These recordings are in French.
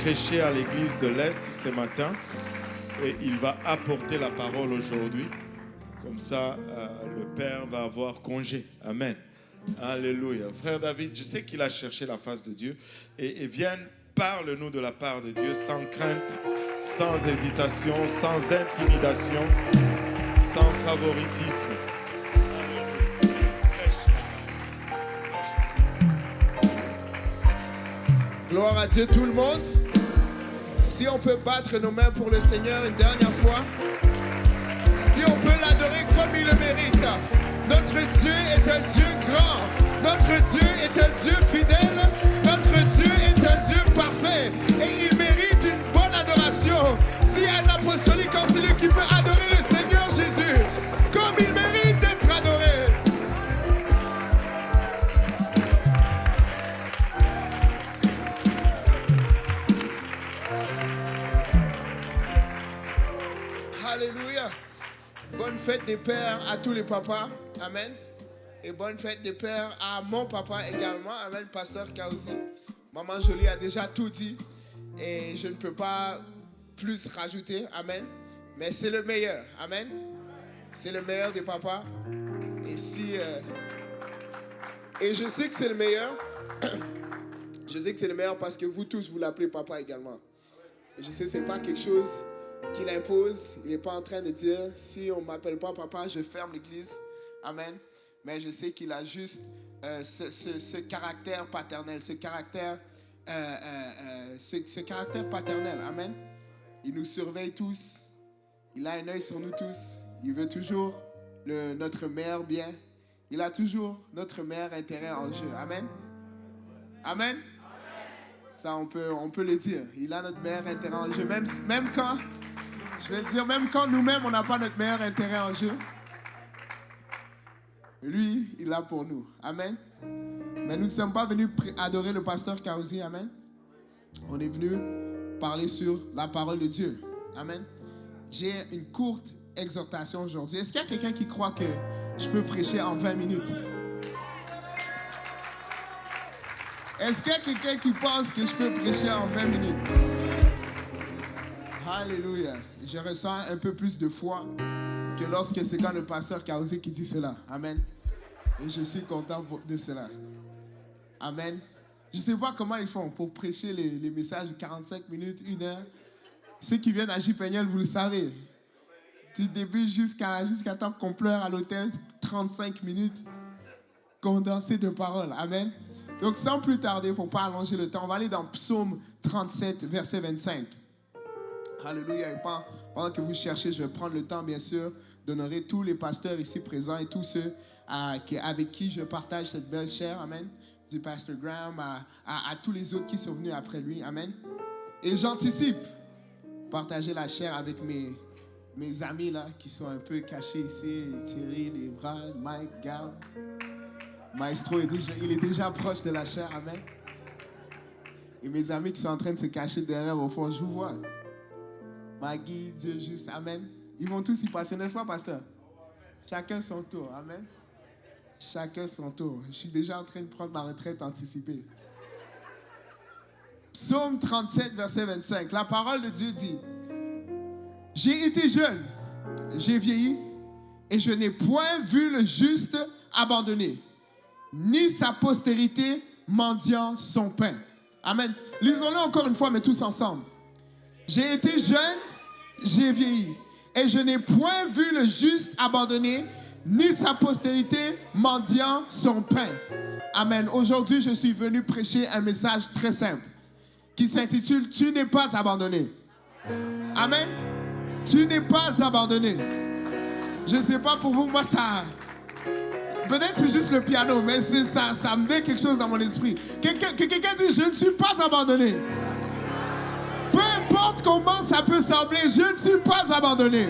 prêcher à l'église de l'Est ce matin et il va apporter la parole aujourd'hui. Comme ça, le Père va avoir congé. Amen. Alléluia. Frère David, je sais qu'il a cherché la face de Dieu et viens, parle-nous de la part de Dieu sans crainte, sans hésitation, sans intimidation, sans favoritisme. Gloire à Dieu tout le monde. Si on peut battre nos mains pour le Seigneur une dernière fois, si on peut l'adorer comme il le mérite. Notre Dieu est un Dieu grand, notre Dieu est un Dieu fidèle, notre Dieu est un Dieu parfait et il mérite une bonne adoration. S'il y a un apostolique en celui qui peut adorer le Seigneur Jésus comme il mérite d'être adoré. Alléluia. Bonne fête des pères à tous les papas. Amen. Et bonne fête des pères à mon papa également. Amen, pasteur Kaouzi. Maman Jolie a déjà tout dit. Et je ne peux pas plus rajouter. Amen. Mais c'est le meilleur. Amen. C'est le meilleur des papas. Et et je sais que c'est le meilleur. Je sais que c'est le meilleur parce que vous tous, vous l'appelez papa également. Et je sais que ce n'est pas quelque chose qu'il impose. Il n'est pas en train de dire, si on ne m'appelle pas papa, je ferme l'église. Amen. Mais je sais qu'il a juste ce caractère paternel, ce caractère paternel. Amen. Il nous surveille tous. Il a un œil sur nous tous. Il veut toujours notre meilleur bien. Il a toujours notre meilleur intérêt en jeu. Amen. Amen. Ça, on peut le dire. Il a notre meilleur intérêt en jeu. Même quand, je vais dire, même quand nous-mêmes, on n'a pas notre meilleur intérêt en jeu, lui, il l'a pour nous. Amen. Mais nous ne sommes pas venus adorer le pasteur Kaouzi. Amen. On est venus parler sur la parole de Dieu. Amen. J'ai une courte exhortation aujourd'hui. Est-ce qu'il y a quelqu'un qui croit que je peux prêcher en 20 minutes? Est-ce qu'il y a quelqu'un qui pense que je peux prêcher en 20 minutes? Alléluia. Je ressens un peu plus de foi que lorsque c'est quand le pasteur Kaouzi qui dit cela. Amen. Et je suis content de cela. Amen. Je ne sais pas comment ils font pour prêcher les messages de 45 minutes, 1 heure. Ceux qui viennent à J-Peignol, vous le savez. Du début jusqu'à temps qu'on pleure à l'hôtel, 35 minutes condensées de paroles. Amen. Donc sans plus tarder, pour ne pas allonger le temps, on va aller dans Psaume 37, verset 25. Alléluia. Et pendant que vous cherchez, je vais prendre le temps, bien sûr, d'honorer tous les pasteurs ici présents et tous ceux avec qui je partage cette belle chair. Amen. Du pasteur Graham à tous les autres qui sont venus après lui. Amen. Et j'anticipe partager la chair avec mes amis là, qui sont un peu cachés ici. Thierry, Lévrard, Mike, Gab. Maestro, il est déjà proche de la chair. Amen. Et mes amis qui sont en train de se cacher derrière au fond, je vous vois. Maggie, Dieu juste, amen. Ils vont tous y passer, n'est-ce pas, pasteur? Chacun son tour, amen. Chacun son tour. Je suis déjà en train de prendre ma retraite anticipée. Psaume 37, verset 25. La parole de Dieu dit: j'ai été jeune, j'ai vieilli, et je n'ai point vu le juste abandonné, ni sa postérité mendiant son pain. Amen. Lisons-le encore une fois, mais tous ensemble. J'ai été jeune, j'ai vieilli, et je n'ai point vu le juste abandonné, ni sa postérité mendiant son pain. Amen. Aujourd'hui, je suis venu prêcher un message très simple qui s'intitule « Tu n'es pas abandonné ». Amen. Tu n'es pas abandonné. Je ne sais pas pour vous, moi ça... Peut-être c'est juste le piano, mais ça me met quelque chose dans mon esprit. Que quelqu'un dise « Je ne suis pas abandonné ». Peu importe comment ça peut sembler, je ne suis pas abandonné.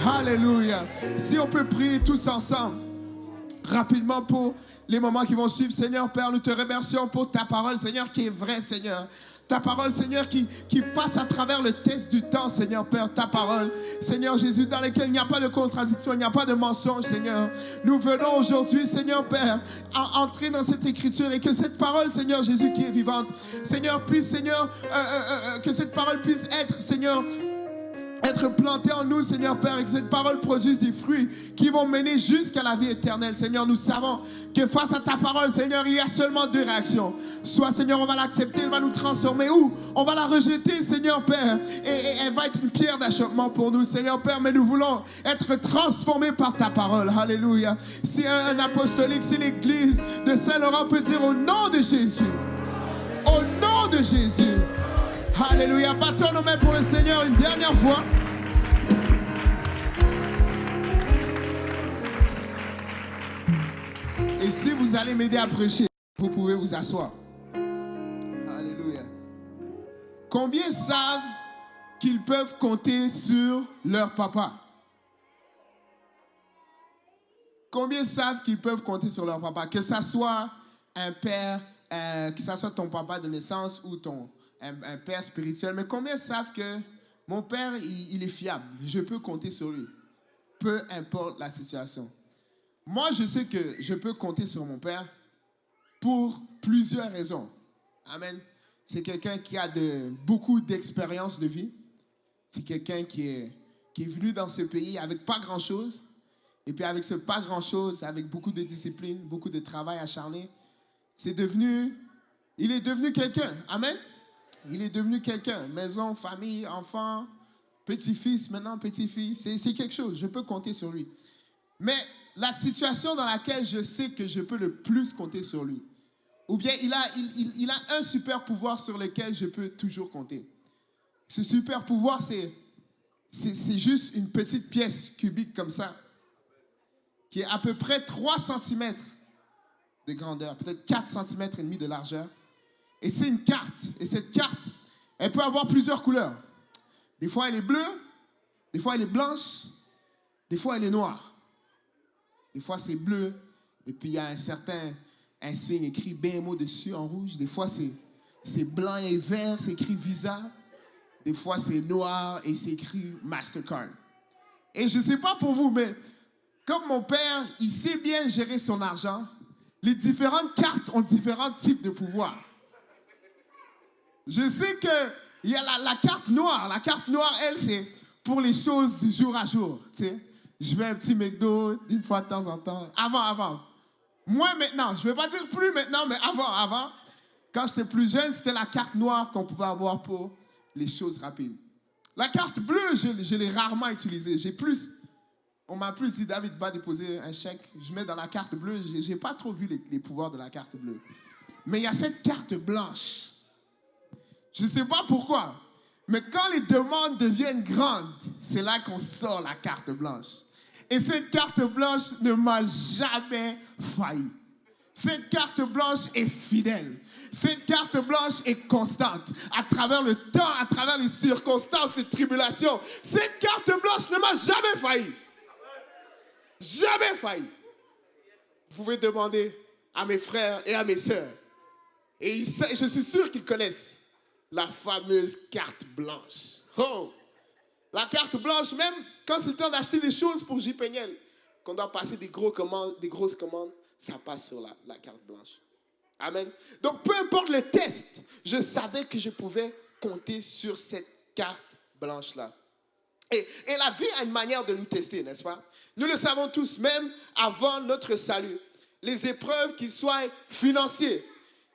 Alléluia. Si on peut prier tous ensemble, rapidement pour les moments qui vont suivre. Seigneur Père, nous te remercions pour ta parole, Seigneur, qui est vraie, Seigneur. Ta parole, Seigneur, qui passe à travers le test du temps, Seigneur Père. Ta parole, Seigneur Jésus, dans laquelle il n'y a pas de contradiction, il n'y a pas de mensonge, Seigneur. Nous venons aujourd'hui, Seigneur Père, entrer dans cette écriture et que cette parole, Seigneur Jésus, qui est vivante, Seigneur, puisse, Seigneur, que cette parole puisse être, Seigneur, être plantée en nous, Seigneur Père, et que cette parole produise des fruits qui vont mener jusqu'à la vie éternelle. Seigneur, nous savons que face à ta parole, Seigneur, il y a seulement deux réactions. Soit, Seigneur, on va l'accepter, elle va nous transformer, ou on va la rejeter, Seigneur Père, et elle va être une pierre d'achoppement pour nous, Seigneur Père, mais nous voulons être transformés par ta parole. Alléluia. Si un apostolique, si l'église de Saint-Laurent peut dire au nom de Jésus, au nom de Jésus. Alléluia. Battons nos mains pour le Seigneur une dernière fois. Et si vous allez m'aider à prêcher, vous pouvez vous asseoir. Alléluia. Combien savent qu'ils peuvent compter sur leur papa? Combien savent qu'ils peuvent compter sur leur papa? Que ça soit un père, que ça soit ton papa de naissance ou un père spirituel. Mais combien savent que mon père, il est fiable? Je peux compter sur lui. Peu importe la situation. Moi, je sais que je peux compter sur mon père pour plusieurs raisons. Amen. C'est quelqu'un qui a beaucoup d'expérience de vie. C'est quelqu'un qui est venu dans ce pays avec pas grand-chose. Et puis avec ce pas grand-chose, avec beaucoup de discipline, beaucoup de travail acharné, il est devenu quelqu'un. Amen. Il est devenu quelqu'un. Maison, famille, enfant, petit-fils, maintenant petit-fille. C'est quelque chose. Je peux compter sur lui. Mais la situation dans laquelle je sais que je peux le plus compter sur lui, ou bien il a un super pouvoir sur lequel je peux toujours compter. Ce super pouvoir, c'est juste une petite pièce cubique comme ça, qui est à peu près 3 cm de grandeur, peut-être 4 cm et demi de largeur. Et c'est une carte. Et cette carte, elle peut avoir plusieurs couleurs. Des fois, elle est bleue. Des fois, elle est blanche. Des fois, elle est noire. Des fois, c'est bleu. Et puis, il y a un signe écrit BMO dessus en rouge. Des fois, c'est blanc et vert. C'est écrit Visa. Des fois, c'est noir et c'est écrit Mastercard. Et je ne sais pas pour vous, mais comme mon père, il sait bien gérer son argent, les différentes cartes ont différents types de pouvoirs. Je sais qu'il y a la carte noire. La carte noire, elle, c'est pour les choses du jour à jour. Tu sais, je vais un petit McDo une fois de temps en temps. Avant. Moi, maintenant, je ne vais pas dire plus maintenant, mais avant. Quand j'étais plus jeune, c'était la carte noire qu'on pouvait avoir pour les choses rapides. La carte bleue, je l'ai rarement utilisée. On m'a plus dit, David, va déposer un chèque. Je mets dans la carte bleue. Je n'ai pas trop vu les pouvoirs de la carte bleue. Mais il y a cette carte blanche. Je ne sais pas pourquoi, mais quand les demandes deviennent grandes, c'est là qu'on sort la carte blanche. Et cette carte blanche ne m'a jamais failli. Cette carte blanche est fidèle. Cette carte blanche est constante. À travers le temps, à travers les circonstances, les tribulations, cette carte blanche ne m'a jamais failli. Jamais failli. Vous pouvez demander à mes frères et à mes sœurs. Et je suis sûr qu'ils connaissent la fameuse carte blanche. Oh! La carte blanche, même quand c'est le temps d'acheter des choses pour JPNL, qu'on doit passer des grosses commandes, ça passe sur la carte blanche. Amen. Donc, peu importe le test, je savais que je pouvais compter sur cette carte blanche-là. Et la vie a une manière de nous tester, n'est-ce pas? Nous le savons tous, même avant notre salut. Les épreuves, qu'ils soient financiers,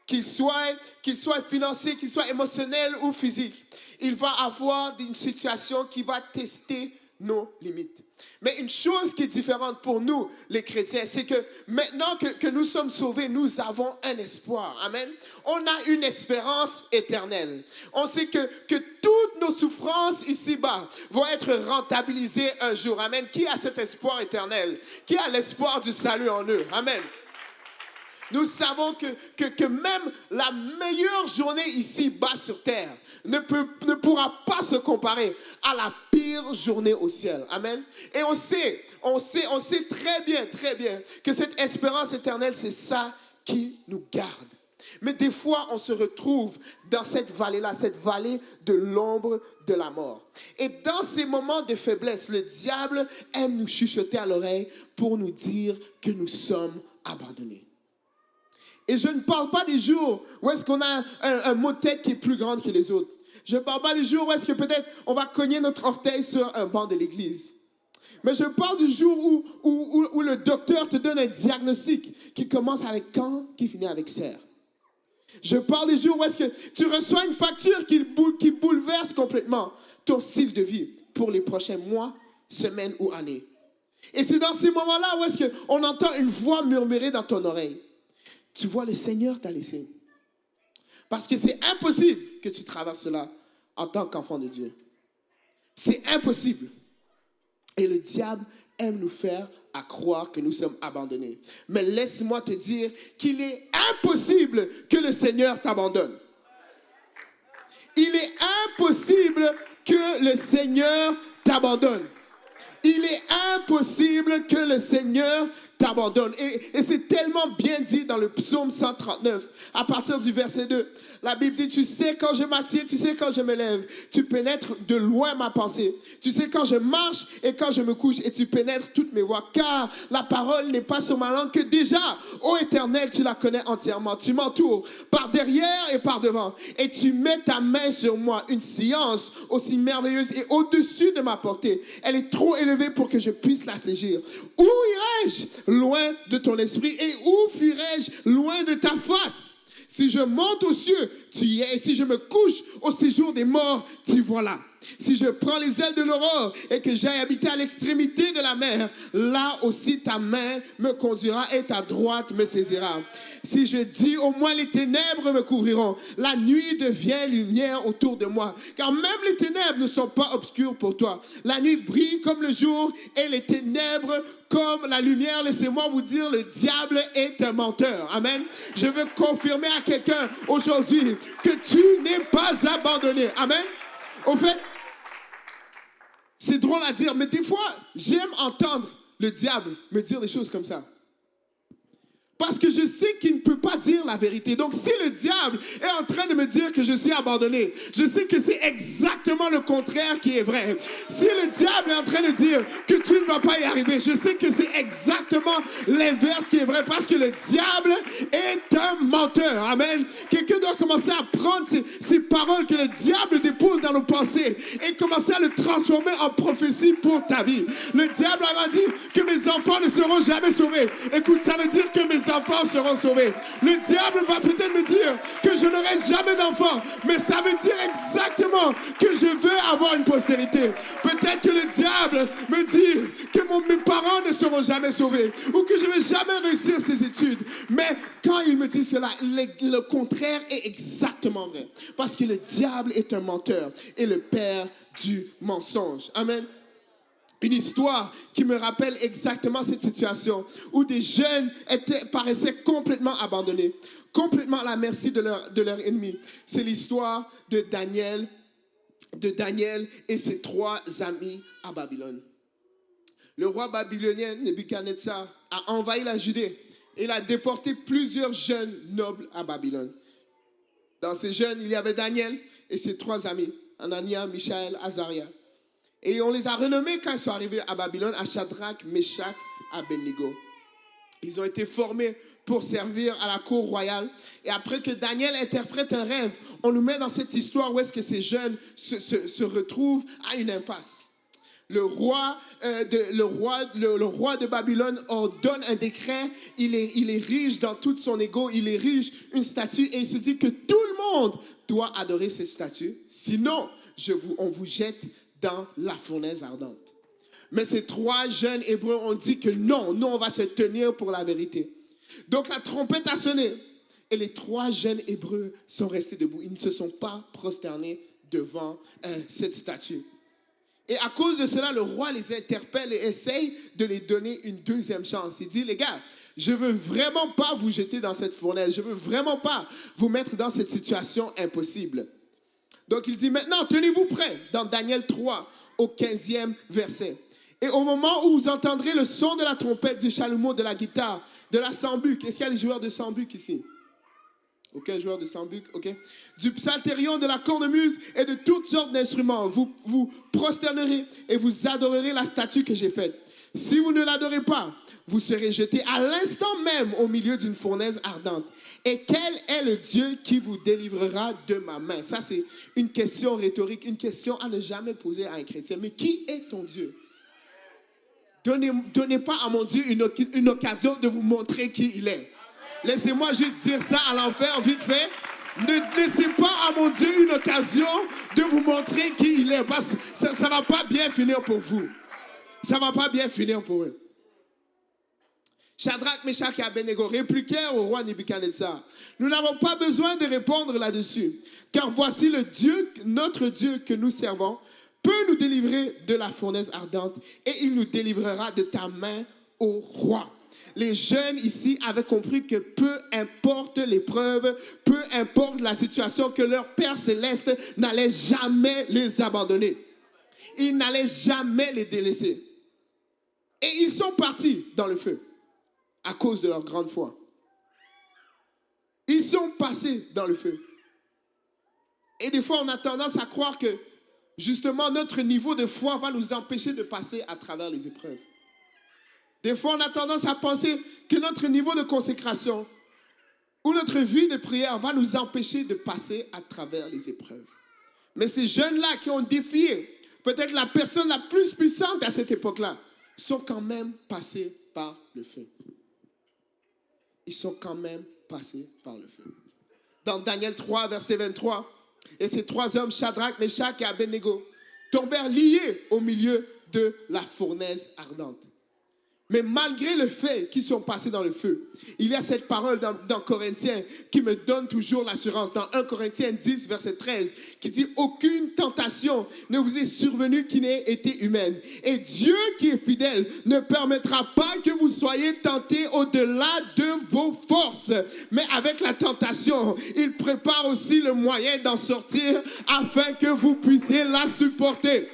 qu'ils soient financiers, qu'ils soient émotionnels ou physiques, il va avoir une situation qui va tester nos limites. Mais une chose qui est différente pour nous, les chrétiens, c'est que maintenant que nous sommes sauvés, nous avons un espoir. Amen. On a une espérance éternelle. On sait que toutes nos souffrances ici-bas vont être rentabilisées un jour. Amen. Qui a cet espoir éternel? Qui a l'espoir du salut en eux? Amen. Nous savons que même la meilleure journée ici-bas sur terre ne pourra pas se comparer à la pire journée au ciel. Amen. Et on sait très bien que cette espérance éternelle, c'est ça qui nous garde. Mais des fois, on se retrouve dans cette vallée-là, cette vallée de l'ombre de la mort. Et dans ces moments de faiblesse, le diable aime nous chuchoter à l'oreille pour nous dire que nous sommes abandonnés. Et je ne parle pas des jours où est-ce qu'on a un mot de tête qui est plus grand que les autres. Je ne parle pas des jours où est-ce que peut-être on va cogner notre orteil sur un banc de l'église. Mais je parle du jour où le docteur te donne un diagnostic qui commence avec quand, qui finit avec serre. Je parle des jours où est-ce que tu reçois une facture qui bouleverse complètement ton style de vie pour les prochains mois, semaines ou années. Et c'est dans ces moments-là où est-ce qu'on entend une voix murmurer dans ton oreille. Tu vois, le Seigneur t'a laissé. Parce que c'est impossible que tu traverses cela en tant qu'enfant de Dieu. C'est impossible. Et le diable aime nous faire à croire que nous sommes abandonnés. Mais laisse-moi te dire qu'il est impossible que le Seigneur t'abandonne. Il est impossible que le Seigneur t'abandonne. Il est impossible que le Seigneur t'abandonne. Et c'est tellement bien dit dans le psaume 139, à partir du verset 2. La Bible dit, tu sais quand je m'assieds, tu sais quand je me lève. Tu pénètres de loin ma pensée. Tu sais quand je marche et quand je me couche. Et tu pénètres toutes mes voies. Car la parole n'est pas sur ma langue que déjà, ô Éternel, tu la connais entièrement. Tu m'entoures par derrière et par devant. Et tu mets ta main sur moi. Une science aussi merveilleuse et au-dessus de ma portée. Elle est trop élevée pour que je puisse la saisir. Où irai-je loin de ton esprit et où fuirai-je loin de ta face? Si je monte aux cieux, tu y es. Et si je me couche au séjour des morts, tu vois là. Si je prends les ailes de l'aurore et que j'aille habiter à l'extrémité de la mer, là aussi ta main me conduira et ta droite me saisira. Si je dis au moins les ténèbres me couvriront, la nuit devient lumière autour de moi. Car même les ténèbres ne sont pas obscures pour toi. La nuit brille comme le jour et les ténèbres comme la lumière. Laissez-moi vous dire, le diable est un menteur. Amen. Je veux confirmer à quelqu'un aujourd'hui que tu n'es pas abandonné. Amen. Au fait, c'est drôle à dire, mais des fois, j'aime entendre le diable me dire des choses comme ça. Parce que je sais qu'il ne peut pas dire la vérité. Donc, si le diable est en train de me dire que je suis abandonné, je sais que c'est exactement le contraire qui est vrai. Si le diable est en train de dire que tu ne vas pas y arriver, je sais que c'est exactement l'inverse qui est vrai. Parce que le diable est un menteur. Amen. Quelqu'un doit commencer à prendre ces paroles que le diable dépose dans nos pensées et commencer à le transformer en prophétie pour ta vie. Le diable a dit que mes enfants ne seront jamais sauvés. Écoute, ça veut dire que mes enfants seront sauvés. Le diable va peut-être me dire que je n'aurai jamais d'enfants, mais ça veut dire exactement que je veux avoir une postérité. Peut-être que le diable me dit que mes parents ne seront jamais sauvés ou que je ne vais jamais réussir ces études. Mais quand il me dit cela, le contraire est exactement vrai. Parce que le diable est un menteur et le père du mensonge. Amen. Une histoire qui me rappelle exactement cette situation où des jeunes paraissaient complètement abandonnés, complètement à la merci de leur ennemi. C'est l'histoire de Daniel et ses 3 amis à Babylone. Le roi babylonien Nebuchadnezzar a envahi la Judée et il a déporté plusieurs jeunes nobles à Babylone. Dans ces jeunes, il y avait Daniel et ses 3 amis, Anania, Michaël, Azaria. Et on les a renommés quand ils sont arrivés à Babylone, à Shadrach, Meshach, Abednego. Ils ont été formés pour servir à la cour royale. Et après que Daniel interprète un rêve, on nous met dans cette histoire où est-ce que ces jeunes se retrouvent à une impasse. Le roi de Babylone ordonne un décret. Il érige dans tout son ego, il érige une statue et il se dit que tout le monde doit adorer cette statue. Sinon, on vous jette dans la fournaise ardente. Mais ces 3 jeunes Hébreux ont dit que non, nous on va se tenir pour la vérité. Donc la trompette a sonné et les 3 jeunes Hébreux sont restés debout. Ils ne se sont pas prosternés devant cette statue. Et à cause de cela, le roi les interpelle et essaye de les donner une deuxième chance. Il dit, les gars, je ne veux vraiment pas vous jeter dans cette fournaise. Je ne veux vraiment pas vous mettre dans cette situation impossible. Donc il dit, maintenant, tenez-vous prêts dans Daniel 3 au 15e verset. Et au moment où vous entendrez le son de la trompette, du chalumeau, de la guitare, de la sambuc. Est-ce qu'il y a des joueurs de sambuc ici? Aucun joueur de sambuc, ok? Du psalterion, de la cornemuse et de toutes sortes d'instruments. Vous vous prosternerez et vous adorerez la statue que j'ai faite. Si vous ne l'adorez pas, vous serez jetés à l'instant même au milieu d'une fournaise ardente. Et quel est le Dieu qui vous délivrera de ma main? Ça, c'est une question rhétorique, une question à ne jamais poser à un chrétien. Mais qui est ton Dieu? Donnez pas à mon Dieu une occasion de vous montrer qui il est. Laissez-moi juste dire ça à l'enfer, vite fait. Ne laissez pas à mon Dieu une occasion de vous montrer qui il est. Parce que ça ne va pas bien finir pour vous. Ça ne va pas bien finir pour eux. Shadrach, Meshach et Abednego répliquèrent au roi Nebuchadnezzar. Nous n'avons pas besoin de répondre là-dessus. Car voici le Dieu, notre Dieu que nous servons, peut nous délivrer de la fournaise ardente et il nous délivrera de ta main, ô roi. Les jeunes ici avaient compris que peu importe l'épreuve, peu importe la situation, que leur Père Céleste n'allait jamais les abandonner. Il n'allait jamais les délaisser. Et ils sont partis dans le feu à cause de leur grande foi. Ils sont passés dans le feu. Et des fois, on a tendance à croire que justement notre niveau de foi va nous empêcher de passer à travers les épreuves. Des fois, on a tendance à penser que notre niveau de consécration ou notre vie de prière va nous empêcher de passer à travers les épreuves. Mais ces jeunes-là qui ont défié peut-être la personne la plus puissante à cette époque-là sont quand même passés par le feu. Ils sont quand même passés par le feu. Dans Daniel 3, verset 23, et ces trois hommes, Shadrach, Meshach et Abednego, tombèrent liés au milieu de la fournaise ardente. Mais malgré le fait qu'ils sont passés dans le feu, il y a cette parole dans Corinthiens qui me donne toujours l'assurance. Dans 1 Corinthiens 10, verset 13, qui dit « Aucune tentation ne vous est survenue qui n'ait été humaine. Et Dieu qui est fidèle ne permettra pas que vous soyez tentés au-delà de vos forces. Mais avec la tentation, il prépare aussi le moyen d'en sortir afin que vous puissiez la supporter. »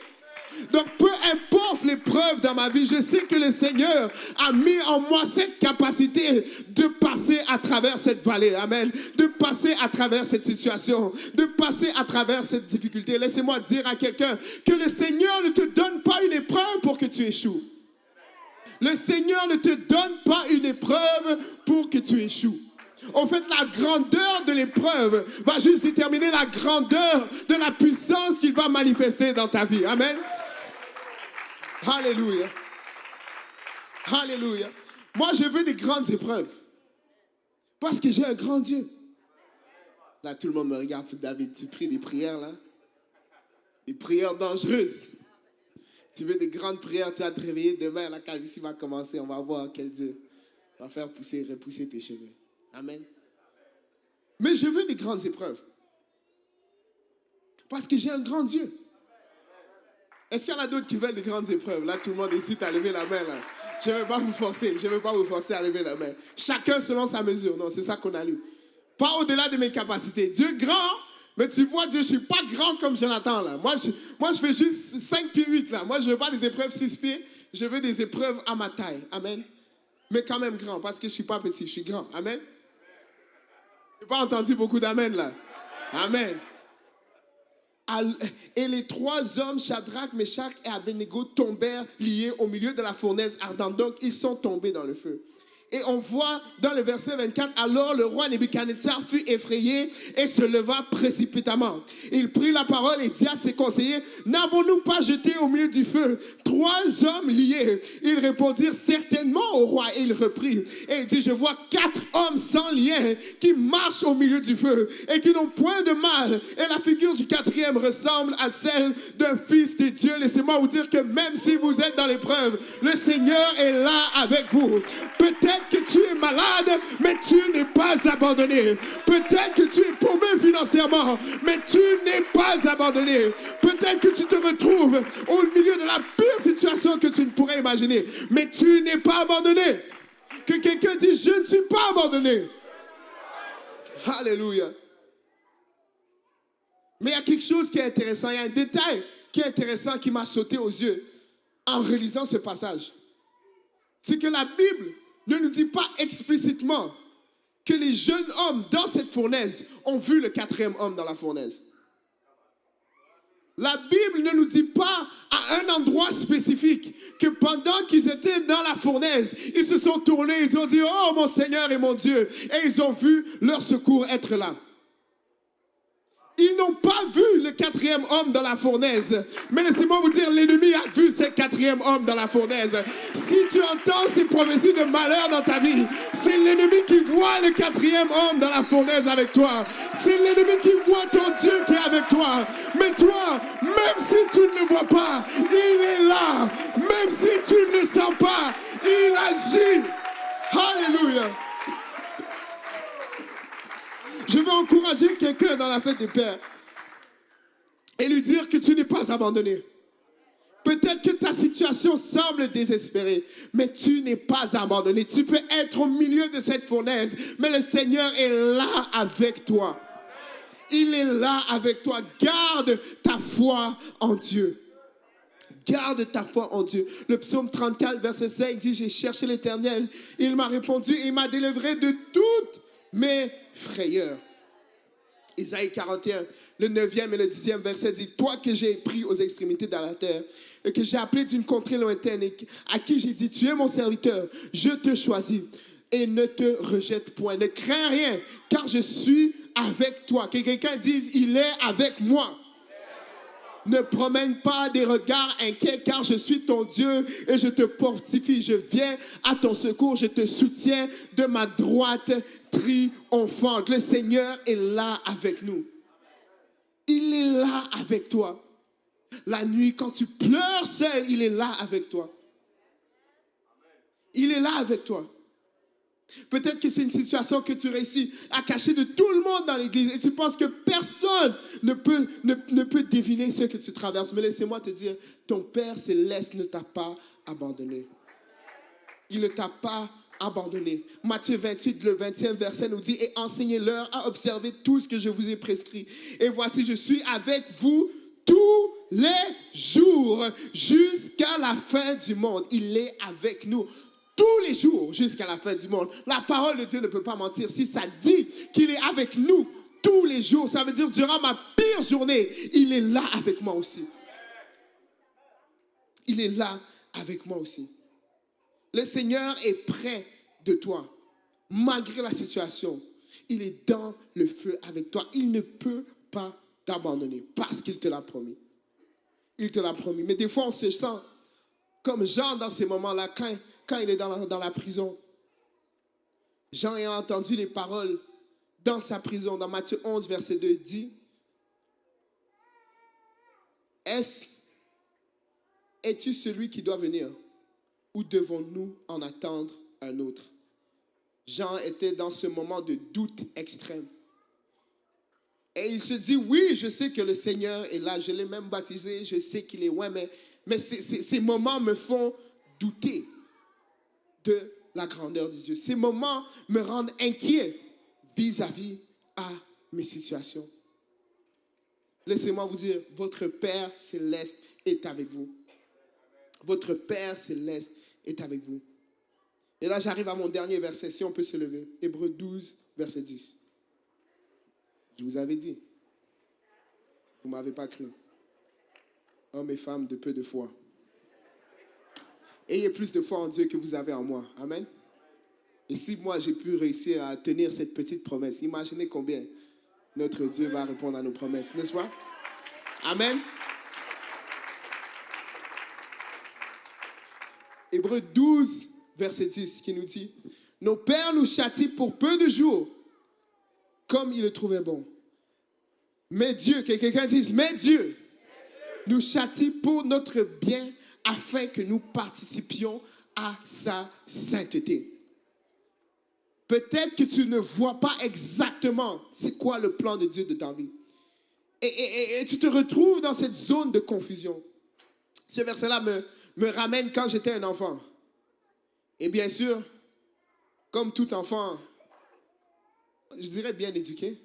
Donc, peu importe l'épreuve dans ma vie, je sais que le Seigneur a mis en moi cette capacité de passer à travers cette vallée. Amen. De passer à travers cette situation, de passer à travers cette difficulté. Laissez-moi dire à quelqu'un que le Seigneur ne te donne pas une épreuve pour que tu échoues. Le Seigneur ne te donne pas une épreuve pour que tu échoues. En fait, la grandeur de l'épreuve va juste déterminer la grandeur de la puissance qu'il va manifester dans ta vie. Amen. Alléluia. Alléluia. Moi, je veux des grandes épreuves. Parce que j'ai un grand Dieu. Là, tout le monde me regarde. David, tu pries des prières, là? Des prières dangereuses. Tu veux des grandes prières, tu vas te réveiller. Demain, la calvitie va commencer. On va voir quel Dieu va faire repousser tes cheveux. Amen. Mais je veux des grandes épreuves. Parce que j'ai un grand Dieu. Est-ce qu'il y en a d'autres qui veulent des grandes épreuves? Là, tout le monde hésite à lever la main. Là. Je ne vais pas vous forcer. Je ne vais pas vous forcer à lever la main. Chacun selon sa mesure. Non, c'est ça qu'on a lu. Pas au-delà de mes capacités. Dieu grand, mais tu vois, Dieu, je ne suis pas grand comme Jonathan. Là. Moi, je fais juste 5 pieds 8. Là. Moi, je ne veux pas des épreuves 6 pieds. Je veux des épreuves à ma taille. Amen. Mais quand même grand, parce que je ne suis pas petit, je suis grand. Amen. Je n'ai pas entendu beaucoup d'amen là. Amen. Et les trois hommes, Shadrach, Meshach et Abednego, tombèrent liés au milieu de la fournaise ardente. Donc, ils sont tombés dans le feu. Et on voit dans le verset 24, alors le roi Nebuchadnezzar fut effrayé et se leva précipitamment. Il prit la parole et dit à ses conseillers, n'avons-nous pas jeté au milieu du feu 3 hommes liés? Ils répondirent certainement au roi. Et il reprit et il dit, je vois 4 hommes sans lien qui marchent au milieu du feu et qui n'ont point de mal. Et la figure du 4e ressemble à celle d'un fils de Dieu. Laissez-moi vous dire que même si vous êtes dans l'épreuve, le Seigneur est là avec vous. Peut-être que tu es malade, mais tu n'es pas abandonné. Peut-être que tu es paumé financièrement. financièrement, mais tu n'es pas abandonné. Peut-être que tu te retrouves au milieu de la pire situation que tu ne pourrais imaginer, mais tu n'es pas abandonné. Que quelqu'un dise, je ne suis pas abandonné. Alléluia. Mais il y a quelque chose qui est intéressant, il y a un détail qui est intéressant qui m'a sauté aux yeux en relisant ce passage. C'est que la Bible ne nous dit pas explicitement que les jeunes hommes dans cette fournaise ont vu le quatrième homme dans la fournaise. La Bible ne nous dit pas à un endroit spécifique que pendant qu'ils étaient dans la fournaise, ils se sont tournés, ils ont dit « Oh mon Seigneur et mon Dieu » et ils ont vu leur secours être là. Ils n'ont pas vu le quatrième homme dans la fournaise. Mais laissez-moi vous dire, l'ennemi a vu ce quatrième homme dans la fournaise. Si tu entends ces prophéties de malheur dans ta vie, c'est l'ennemi qui voit le quatrième homme dans la fournaise avec toi. C'est l'ennemi qui voit ton Dieu qui est avec toi. Mais toi, même si tu ne le vois pas, il est là. Même si tu ne le sens pas, il agit. Alléluia. Je veux encourager quelqu'un dans la fête des pères et lui dire que tu n'es pas abandonné. Peut-être que ta situation semble désespérée, mais tu n'es pas abandonné. Tu peux être au milieu de cette fournaise, mais le Seigneur est là avec toi. Il est là avec toi. Garde ta foi en Dieu. Garde ta foi en Dieu. Le psaume 34, verset 5 dit, j'ai cherché l'Éternel. Il m'a répondu et il m'a délivré de toutes mes frayeurs. Isaïe 41, le 9e et le 10e verset dit, toi que j'ai pris aux extrémités de la terre et que j'ai appelé d'une contrée lointaine et à qui j'ai dit, tu es mon serviteur, je te choisis et ne te rejette point. Ne crains rien car je suis avec toi. Que quelqu'un dise, il est avec moi. Ne promène pas des regards inquiets car je suis ton Dieu et je te fortifie. Je viens à ton secours, je te soutiens de ma droite triomphante. Le Seigneur est là avec nous. Il est là avec toi. La nuit, quand tu pleures seul, il est là avec toi. Il est là avec toi. Peut-être que c'est une situation que tu réussis à cacher de tout le monde dans l'église et tu penses que personne ne peut deviner ce que tu traverses. Mais laissez-moi te dire, ton Père céleste ne t'a pas abandonné. Il ne t'a pas abandonné. Matthieu 28, le 20e verset nous dit, et enseignez-leur à observer tout ce que je vous ai prescrit. Et voici, je suis avec vous tous les jours jusqu'à la fin du monde. Il est avec nous. Tous les jours jusqu'à la fin du monde. La parole de Dieu ne peut pas mentir. Si ça dit qu'il est avec nous tous les jours, ça veut dire durant ma pire journée, il est là avec moi aussi. Il est là avec moi aussi. Le Seigneur est près de toi. Malgré la situation, il est dans le feu avec toi. Il ne peut pas t'abandonner parce qu'il te l'a promis. Il te l'a promis. Mais des fois, on se sent comme Jean dans ces moments-là, quand il est dans la prison. Jean ayant entendu les paroles dans sa prison, dans Matthieu 11, verset 2, dit, es-tu celui qui doit venir ou devons-nous en attendre un autre? Jean était dans ce moment de doute extrême. Et il se dit, oui, je sais que le Seigneur est là, je l'ai même baptisé, je sais qu'il est loin, mais ces moments me font douter de la grandeur de Dieu. Ces moments me rendent inquiet vis-à-vis à mes situations. Laissez-moi vous dire, votre Père céleste est avec vous. Votre Père céleste est avec vous. Et là, j'arrive à mon dernier verset, si on peut se lever. Hébreux 12, verset 10. Je vous avais dit. Vous ne m'avez pas cru. Hommes et femmes de peu de foi. Ayez plus de foi en Dieu que vous avez en moi. Amen. Et si moi, j'ai pu réussir à tenir cette petite promesse, imaginez combien notre Dieu va répondre à nos promesses, n'est-ce pas? Amen. Hébreux 12, verset 10, qui nous dit, « Nos pères nous châtient pour peu de jours, comme ils le trouvaient bon. Mais Dieu, que quelqu'un dise, mais Dieu, nous châtie pour notre bien, afin que nous participions à sa sainteté. » peut-être que tu ne vois pas exactement c'est quoi le plan de Dieu de ta vie. Et tu te retrouves dans cette zone de confusion. Ce verset-là me ramène quand j'étais un enfant. Et bien sûr, comme tout enfant, je dirais bien éduqué,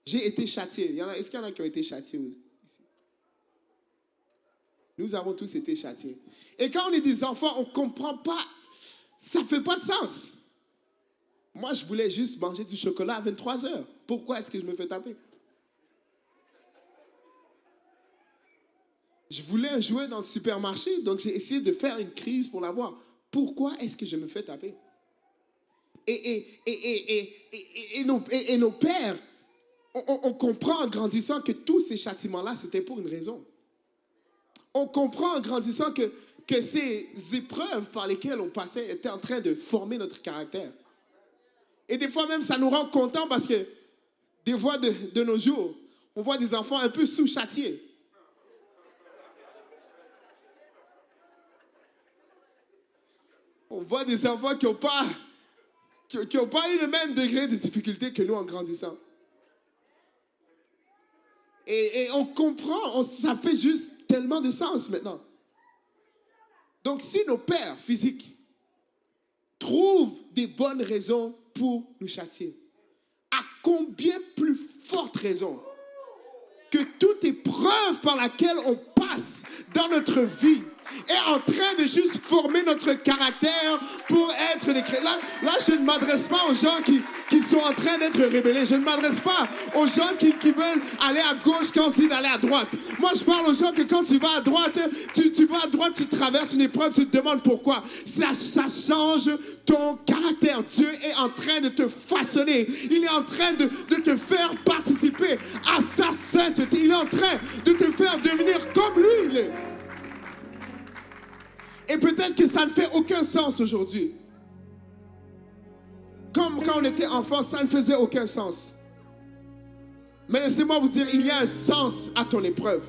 j'ai été châtié. Est-ce qu'il y en a qui ont été châtiés ici? Nous avons tous été châtiés. Et quand on est des enfants, on ne comprend pas. Ça ne fait pas de sens. Moi, je voulais juste manger du chocolat à 23 heures. Pourquoi est-ce que je me fais taper? Je voulais un jouet dans le supermarché, donc j'ai essayé de faire une crise pour l'avoir. Pourquoi est-ce que je me fais taper? Et nos pères, on comprend en grandissant que tous ces châtiments-là, c'était pour une raison. On comprend en grandissant que ces épreuves par lesquelles on passait étaient en train de former notre caractère. Et des fois même, ça nous rend contents parce que des fois de nos jours, on voit des enfants un peu sous-châtiés. On voit des enfants qui n'ont pas eu le même degré de difficulté que nous en grandissant. Et on comprend, ça fait juste tellement de sens maintenant. Donc si nos pères physiques trouvent des bonnes raisons pour nous châtier, à combien plus forte raison que toute épreuve par laquelle on passe dans notre vie est en train de juste former notre caractère pour être des chrétiens. Là, je ne m'adresse pas aux gens qui sont en train d'être rébellés. Je ne m'adresse pas aux gens qui veulent aller à gauche quand ils d'aller à droite. Moi, je parle aux gens que quand tu vas à droite, tu vas à droite, tu traverses une épreuve, tu te demandes pourquoi. Ça change ton caractère. Dieu est en train de te façonner. Il est en train de te faire participer à sa sainteté. Il est en train de te faire devenir comme lui, il est. Et peut-être que ça ne fait aucun sens aujourd'hui. Comme quand on était enfant, ça ne faisait aucun sens. Mais laissez-moi vous dire, il y a un sens à ton épreuve.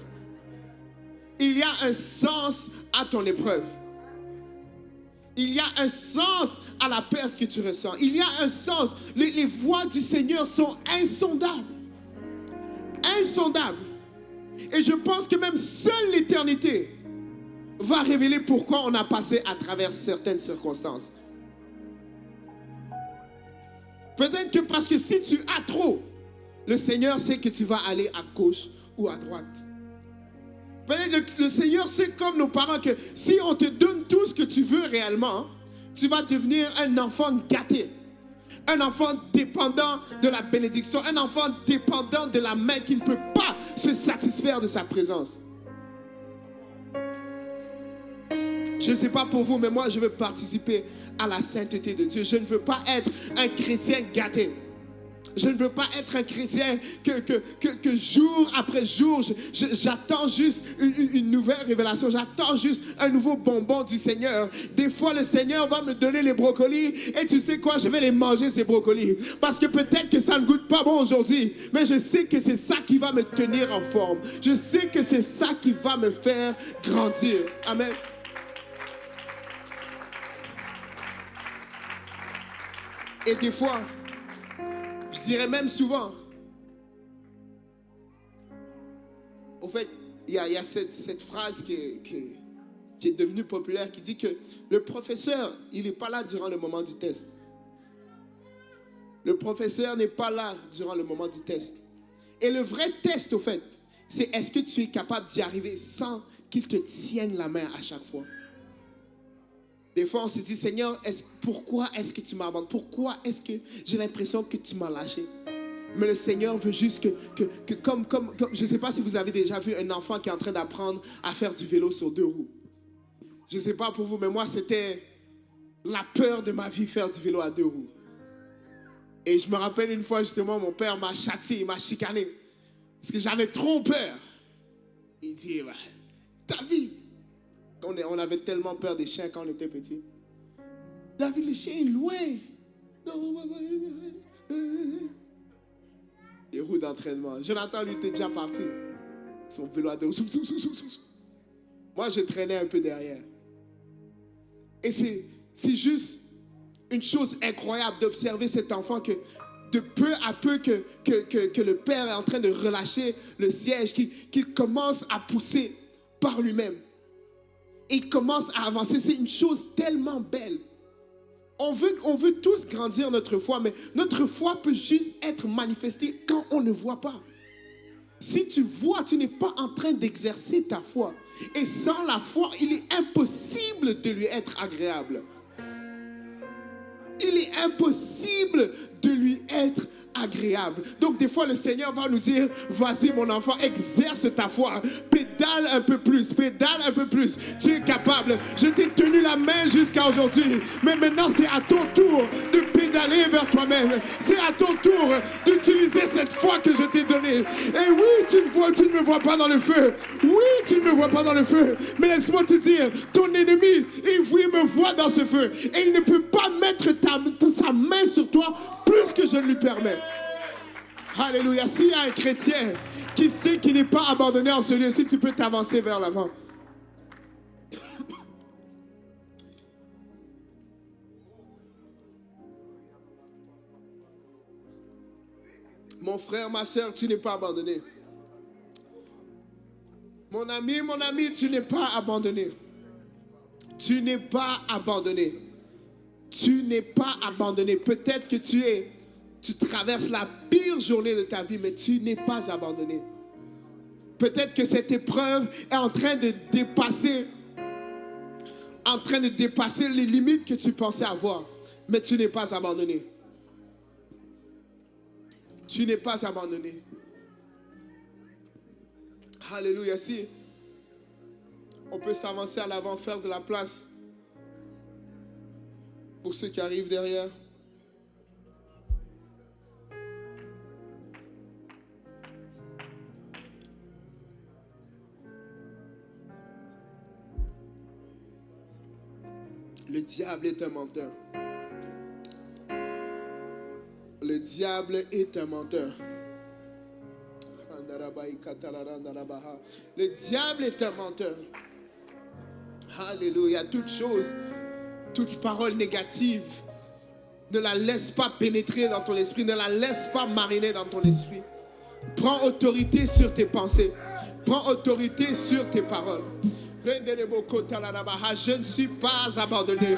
Il y a un sens à ton épreuve. Il y a un sens à la perte que tu ressens. Il y a un sens. Les voies du Seigneur sont insondables. Insondables. Et je pense que même seule l'éternité va révéler pourquoi on a passé à travers certaines circonstances. Peut-être que parce que si tu as trop, le Seigneur sait que tu vas aller à gauche ou à droite. Peut-être que le Seigneur sait comme nos parents que si on te donne tout ce que tu veux réellement, tu vas devenir un enfant gâté. Un enfant dépendant de la bénédiction. Un enfant dépendant de la main qui ne peut pas se satisfaire de sa présence. Je ne sais pas pour vous, mais moi, je veux participer à la sainteté de Dieu. Je ne veux pas être un chrétien gâté. Je ne veux pas être un chrétien que jour après jour, j'attends juste une nouvelle révélation. J'attends juste un nouveau bonbon du Seigneur. Des fois, le Seigneur va me donner les brocolis et tu sais quoi, je vais les manger, ces brocolis. Parce que peut-être que ça ne goûte pas bon aujourd'hui, mais je sais que c'est ça qui va me tenir en forme. Je sais que c'est ça qui va me faire grandir. Amen. Et des fois, je dirais même souvent, au fait, il y a cette phrase qui est devenue populaire qui dit que le professeur, il n'est pas là durant le moment du test. Le professeur n'est pas là durant le moment du test. Et le vrai test, au fait, c'est est-ce que tu es capable d'y arriver sans qu'il te tienne la main à chaque fois. Des fois, on se dit, Seigneur, pourquoi est-ce que tu m'abandonnes? Pourquoi est-ce que j'ai l'impression que tu m'as lâché? Mais le Seigneur veut juste que comme je ne sais pas si vous avez déjà vu un enfant qui est en train d'apprendre à faire du vélo sur 2 roues. Je ne sais pas pour vous, mais moi, c'était la peur de ma vie, faire du vélo à 2 roues. Et je me rappelle une fois, justement, mon père m'a châtié, il m'a chicané. Parce que j'avais trop peur. Il dit, bah, ta vie. On avait tellement peur des chiens quand on était petit. David, le chien est loin. Les roues d'entraînement. Jonathan, lui, était déjà parti. Son vélo à 2 roues. Moi, je traînais un peu derrière. Et c'est juste une chose incroyable d'observer cet enfant que de peu à peu que le père est en train de relâcher le siège, qu'il commence à pousser par lui-même. Et il commence à avancer. C'est une chose tellement belle. On veut tous grandir notre foi, mais notre foi peut juste être manifestée quand on ne voit pas. Si tu vois, tu n'es pas en train d'exercer ta foi. Et sans la foi, il est impossible de lui être agréable. Il est impossible de lui être agréable. Donc des fois le Seigneur va nous dire, vas-y mon enfant, exerce ta foi, pédale un peu plus, tu es capable. Je t'ai tenu la main jusqu'à aujourd'hui, mais maintenant c'est à ton tour de pédaler vers toi-même. C'est à ton tour d'utiliser cette foi que je t'ai donnée. Et oui, tu ne me vois pas dans le feu. Oui, tu ne me vois pas dans le feu, mais laisse-moi te dire, ton ennemi, il me voit dans ce feu et il ne peut pas mettre sa main sur toi plus que je ne lui permets. Alléluia. S'il y a un chrétien qui sait qu'il n'est pas abandonné en ce lieu, si tu peux t'avancer vers l'avant. Mon frère, ma soeur, tu n'es pas abandonné. Mon ami, tu n'es pas abandonné. Tu n'es pas abandonné. Tu n'es pas abandonné. Peut-être que tu traverses la pire journée de ta vie, mais tu n'es pas abandonné. Peut-être que cette épreuve est en train de dépasser les limites que tu pensais avoir, mais tu n'es pas abandonné. Tu n'es pas abandonné. Alléluia. Si on peut s'avancer à l'avant, faire de la place pour ceux qui arrivent derrière. Le diable est un menteur. Le diable est un menteur. Le diable est un menteur. Alléluia. Toute parole négative, ne la laisse pas pénétrer dans ton esprit, ne la laisse pas mariner dans ton esprit. Prends autorité sur tes pensées. Prends autorité sur tes paroles. Je ne suis pas abandonné.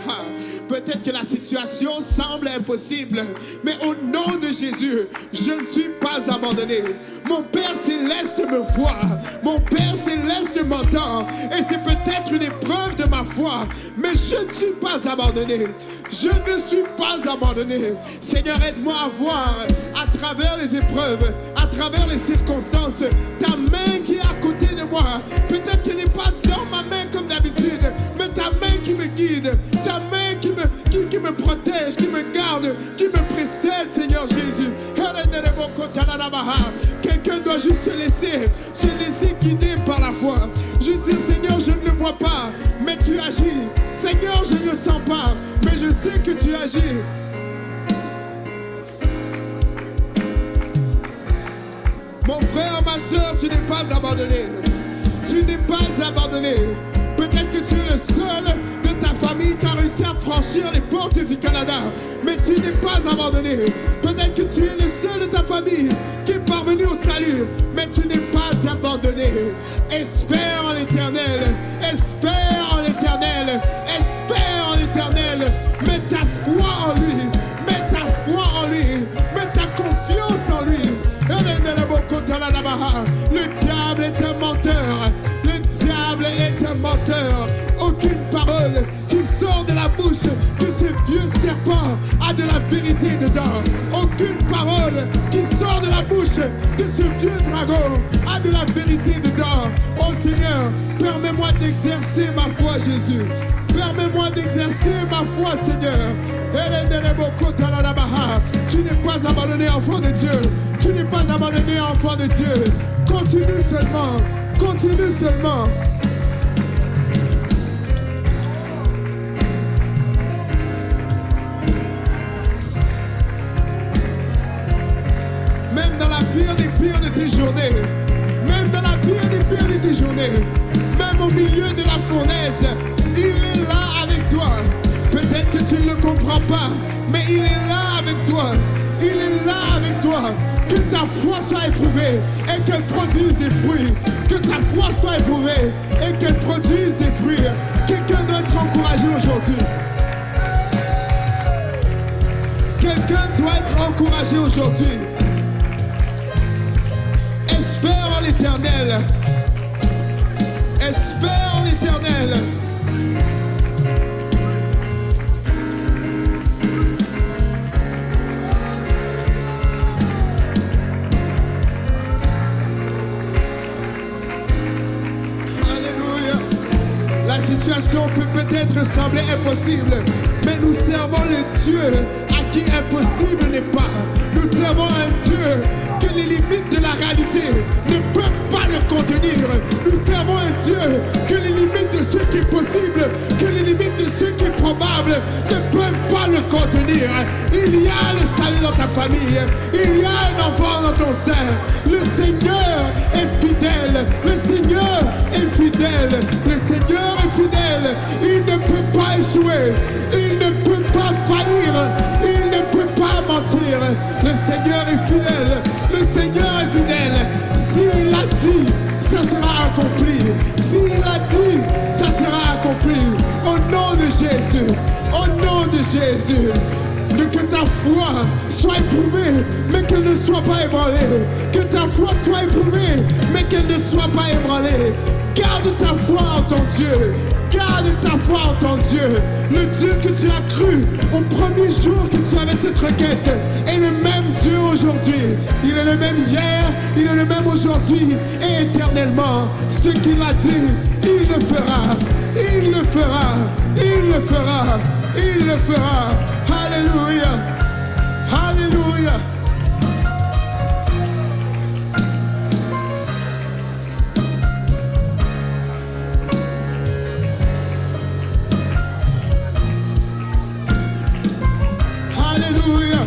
Peut-être que la situation semble impossible, mais au nom de Jésus, je ne suis pas abandonné. Mon Père Céleste me voit, mon Père Céleste m'entend, et c'est peut-être une épreuve de ma foi, mais je ne suis pas abandonné. Je ne suis pas abandonné. Seigneur, aide-moi à voir à travers les épreuves, à travers les circonstances, ta main qui est à côté de moi. Peut-être qu'elle n'est pas dans ma main comme d'habitude, mais ta main qui me guide, ta main qui me protège, qui me garde, qui me précède, Seigneur Jésus. Quelqu'un doit juste se laisser guider par la foi. Je dis, Seigneur, je ne le vois pas, mais tu agis. Seigneur, je ne le sens pas, mais je sais que tu agis. Mon frère, ma soeur, tu n'es pas abandonné. Tu n'es pas abandonné. Peut-être que tu es le seul de ta famille qui a réussi à franchir les portes du Canada, mais tu n'es pas abandonné. Peut-être que tu es le seul de ta famille qui est parvenu au salut, mais tu n'es pas abandonné. Espère en l'Éternel, espère en l'Éternel, espère en l'Éternel. Mets ta foi en lui, mets ta foi en lui, mets ta confiance en lui. Le diable est un menteur. Le diable est un menteur. Aucune parole qui sort de la bouche de ce vieux serpent a de la vérité dedans. Aucune parole qui sort de la bouche de ce vieux dragon a de la vérité dedans. Oh Seigneur, permets-moi d'exercer ma foi, Jésus. Permets-moi d'exercer ma foi, Seigneur. Tu n'es pas abandonné, enfant de Dieu. Tu n'es pas abandonné, enfant de Dieu. Continue seulement. Continue seulement. Même dans la pire des pires de tes journées, même dans la pire des pires de tes journées, même au milieu de la fournaise, il est là avec toi. Peut-être que tu tu ne le comprends pas, mais il est là avec toi. Il est là avec toi. Que ta foi soit éprouvée et qu'elle produise des fruits. Que ta foi soit éprouvée et qu'elle produise des fruits. Quelqu'un doit être encouragé aujourd'hui. Quelqu'un doit être encouragé aujourd'hui. Espère en l'Éternel. Espère en l'Éternel. Alléluia. La situation peut peut-être sembler impossible, mais nous servons le Dieu à qui impossible n'est pas. Nous servons un Dieu que les limites de la réalité ne peuvent pas le contenir. Nous servons un Dieu que les limites de ce qui est possible, que les limites de ce qui est probable ne peuvent pas le contenir. Il y a le salut dans ta famille. Il y a un enfant dans ton sein. Le Seigneur est fidèle. Le Seigneur est fidèle. Le Seigneur est fidèle. Il ne peut pas échouer. Il ne peut pas faillir. Il ne peut pas mentir. Le Seigneur est fidèle. Le Seigneur est fidèle. S'il a dit, ça sera accompli. S'il a dit, ça sera accompli. Au nom de Jésus. Au nom de Jésus. Que ta foi soit éprouvée, mais qu'elle ne soit pas ébranlée. Que ta foi soit éprouvée, mais qu'elle ne soit pas ébranlée. Garde ta foi en ton Dieu. Garde ta foi en ton Dieu. Le Dieu que tu as cru au premier jour que tu avais cette requête est le même Dieu aujourd'hui. Il est le même hier, il est le même aujourd'hui et éternellement. Ce qu'il a dit, il le fera. Il le fera. Il le fera. Il le fera. Alléluia. Alléluia. Alléluia.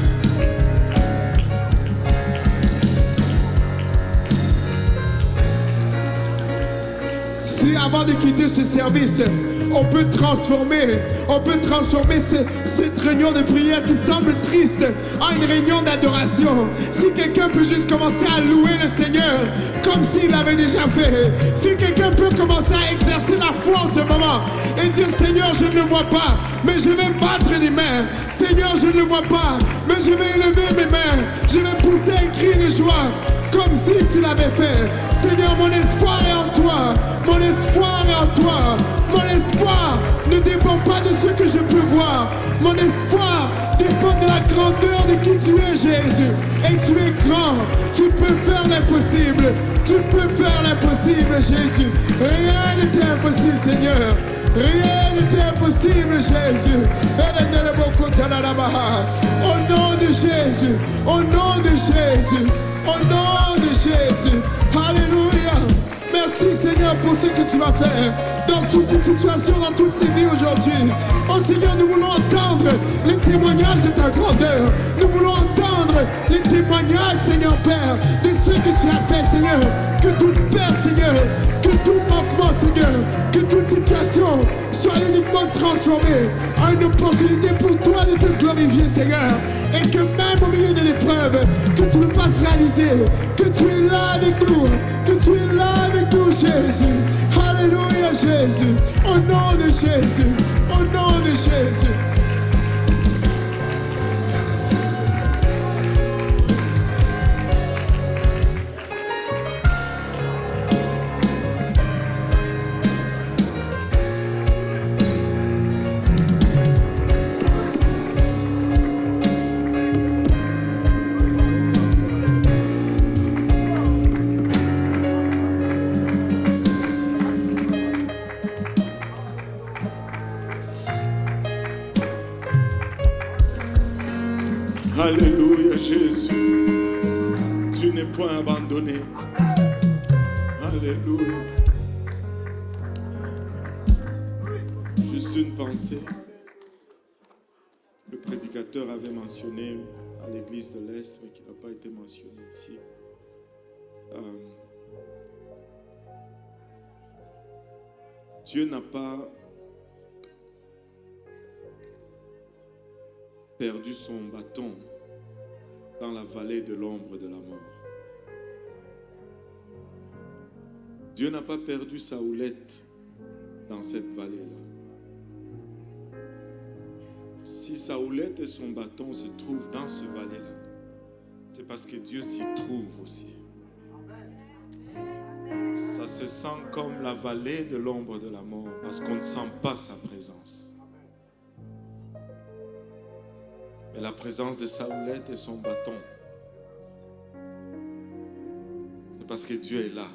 Si avant de quitter ce service, on peut transformer cette réunion de prière qui semble triste en une réunion d'adoration. Si quelqu'un peut juste commencer à louer le Seigneur comme s'il l'avait déjà fait. Si quelqu'un peut commencer à exercer la foi en ce moment et dire Seigneur, je ne le vois pas, mais je vais battre les mains. Seigneur, je ne le vois pas, mais je vais élever mes mains. Je vais pousser un cri de joie comme si tu l'avais fait. Seigneur, mon espoir est en toi. Mon espoir est en toi. Mon espoir ne dépend pas de ce que je peux voir. Mon espoir dépend de la grandeur de qui tu es, Jésus. Et tu es grand. Tu peux faire l'impossible. Tu peux faire l'impossible, Jésus. Rien n'était impossible, Seigneur. Rien n'était impossible, Jésus. Au nom de Jésus. Au nom de Jésus. Au nom de Jésus. Alléluia. Merci Seigneur pour ce que tu vas faire dans toutes ces situations, dans toutes ces vies aujourd'hui. Oh Seigneur, nous voulons entendre les témoignages de ta grandeur. Nous voulons entendre les témoignages, Seigneur Père, de ce que tu as fait, Seigneur. Que toute perte, Seigneur, que tout manquement, Seigneur, que toute situation soit uniquement transformée en une opportunité pour toi de te glorifier, Seigneur. Et que même au milieu de l'épreuve, que tu nous fasses réaliser que tu es là avec nous, que tu es là avec nous, Jésus. Alléluia, Jésus. Au nom de Jésus. Au nom de Jésus. Alléluia, Jésus. Tu n'es point abandonné. Alléluia. Juste une pensée. Le prédicateur avait mentionné à l'église de l'Est, mais qui n'a pas été mentionné ici. Dieu n'a pas perdu son bâton dans la vallée de l'ombre de la mort. Dieu n'a pas perdu sa houlette dans cette vallée-là. Si sa houlette et son bâton se trouvent dans ce vallée-là, c'est parce que Dieu s'y trouve aussi. Ça se sent comme la vallée de l'ombre de la mort parce qu'on ne sent pas sa présence. Mais la présence de sa houlette et son bâton, c'est parce que Dieu est là.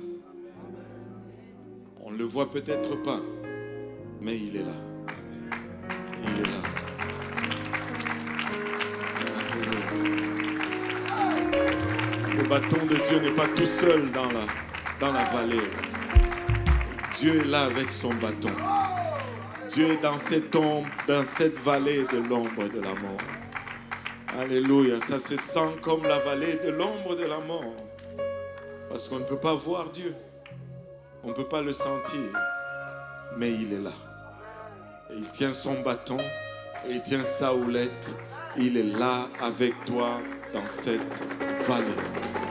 On ne le voit peut-être pas, mais il est là. Il est là. Le bâton de Dieu n'est pas tout seul dans la vallée. Dieu est là avec son bâton. Dieu est dans cette ombre, dans cette vallée de l'ombre de la mort. Alléluia. Ça se sent comme la vallée de l'ombre de la mort. Parce qu'on ne peut pas voir Dieu. On ne peut pas le sentir. Mais il est là. Et il tient son bâton. Et il tient sa houlette. Il est là avec toi dans cette vallée.